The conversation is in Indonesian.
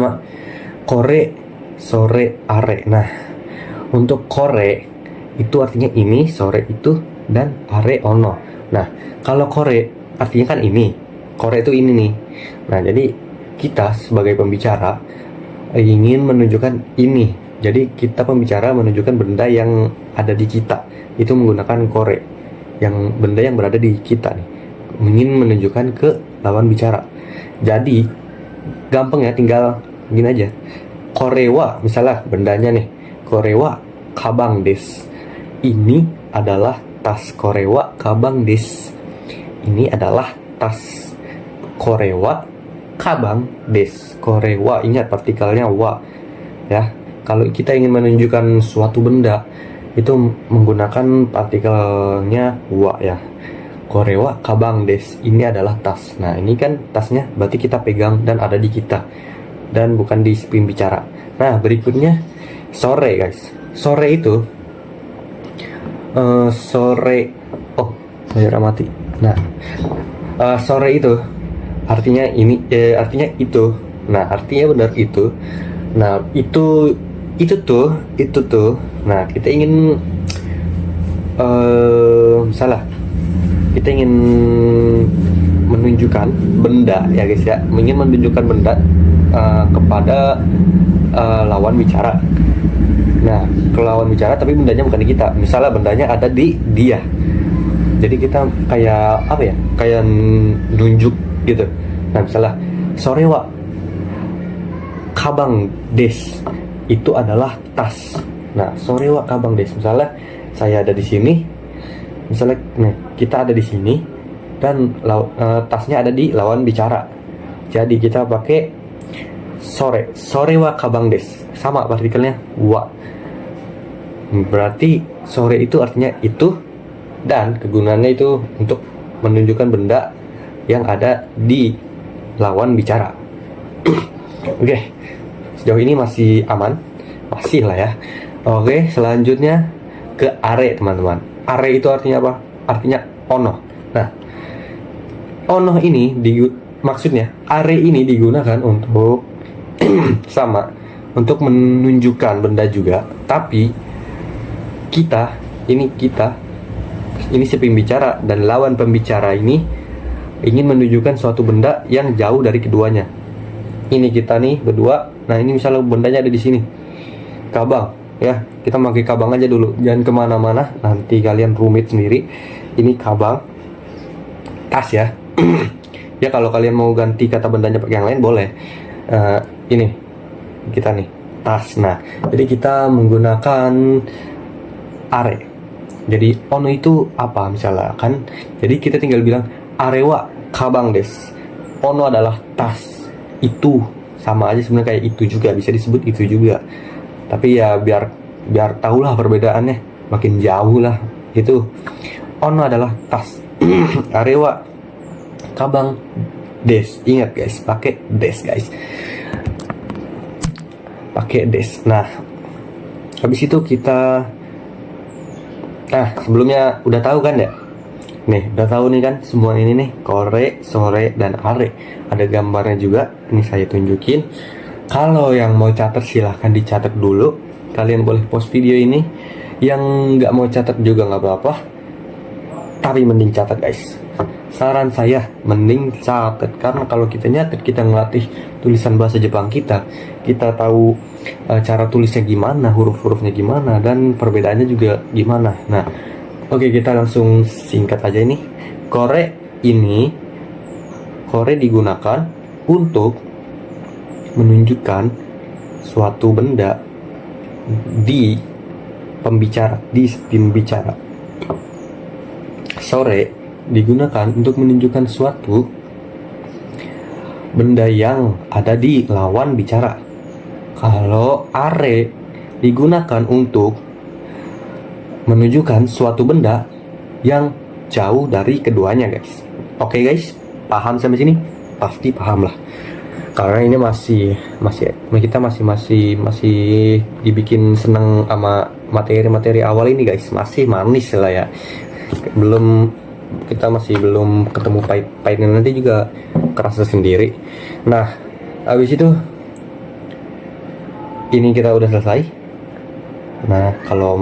sama kore, sore, are. Nah, untuk kore itu artinya ini, sore itu, dan are ono. Nah, kalau kore artinya kan ini, kore itu ini nih. Nah, jadi kita sebagai pembicara ingin menunjukkan ini. Jadi kita pembicara menunjukkan benda yang ada di kita. Itu menggunakan kore. Yang benda yang berada di kita nih. Ingin menunjukkan ke lawan bicara. Jadi gampang ya, tinggal gini aja. Korewa, misalnya bendanya nih. Korewa kabang des. Ini adalah tas korewa kabang des. Ini adalah tas korewa kabang des. Korewa, ingat partikelnya wa ya. Kalau kita ingin menunjukkan suatu benda itu menggunakan partikelnya wa ya. Korewa kabang des. Ini adalah tas. Nah, ini kan tasnya berarti kita pegang dan ada di kita dan bukan di pembicara. Nah, berikutnya sore guys. Sore itu sore, oh saya mati. Nah, sore itu artinya ini, artinya itu. Nah, artinya benar itu. Nah, itu tuh. Nah, kita ingin salah. Kita ingin menunjukkan benda ya guys ya. Ingin menunjukkan benda kepada lawan bicara. Nah, ke lawan bicara tapi bendanya bukan di kita. Misalnya bendanya ada di dia. Jadi kita kayak apa ya? Kayak nunjuk gitu. Nah, misalnya sore wa kabang des. Itu adalah tas. Nah, sore wa kabang des. Misalnya saya ada di sini. Misalnya nih, kita ada di sini dan tasnya ada di lawan bicara. Jadi kita pakai sore wa kabang des. Sama partikelnya wa. Berarti sore itu artinya itu dan kegunaannya itu untuk menunjukkan benda yang ada di lawan bicara. Oke, sejauh ini masih aman, masih lah ya. Oke, selanjutnya ke are teman-teman. Are itu artinya apa? Artinya ono. Nah, ono ini maksudnya are ini digunakan untuk sama untuk menunjukkan benda juga, tapi kita ini si pembicara dan lawan pembicara ini ingin menunjukkan suatu benda yang jauh dari keduanya. Ini kita nih berdua. Nah, ini misalnya bendanya ada di sini, kabang ya. Kita pakai kabang aja dulu, jangan kemana-mana, nanti kalian rumit sendiri. Ini kabang, tas ya. Ya, kalau kalian mau ganti kata bendanya pakai yang lain boleh. Ini kita nih tas. Nah, jadi kita menggunakan are. Jadi ono itu apa misalnya kan? Jadi kita tinggal bilang arewa kabang des. Ono adalah tas. Itu sama aja sebenarnya kayak itu juga, bisa disebut itu juga. Tapi ya biar tahulah perbedaannya, makin jauh lah. Itu ono adalah tas. Arewa kabang des. Ingat guys, pakai des guys. Pakai des. Nah, habis itu kita sebelumnya udah tahu kan ya? Nih, udah tahu nih kan semua ini nih, kore, sore, dan are. Ada gambarnya juga, ini saya tunjukin. Kalau yang mau catat silahkan dicatat dulu. Kalian boleh post video ini. Yang nggak mau catat juga nggak apa-apa. Tapi mending catat guys. Saran saya, mending catat. Karena kalau kita nyatet, kita ngelatih tulisan bahasa Jepang kita. Kita tahu cara tulisnya gimana, huruf-hurufnya gimana, dan perbedaannya juga gimana. Nah, oke, kita langsung singkat aja ini. Kore digunakan untuk menunjukkan suatu benda di pembicara. Sore digunakan untuk menunjukkan suatu benda yang ada di lawan bicara. Kalau are digunakan untuk menunjukkan suatu benda yang jauh dari keduanya guys. Oke guys, paham sampai sini? Pasti paham lah. Karena ini kita masih dibikin seneng sama materi-materi awal ini guys. Masih manis lah ya. Kita masih belum ketemu pahit-pahitnya, nanti juga kerasa sendiri. Nah, habis itu ini kita udah selesai. Nah, kalau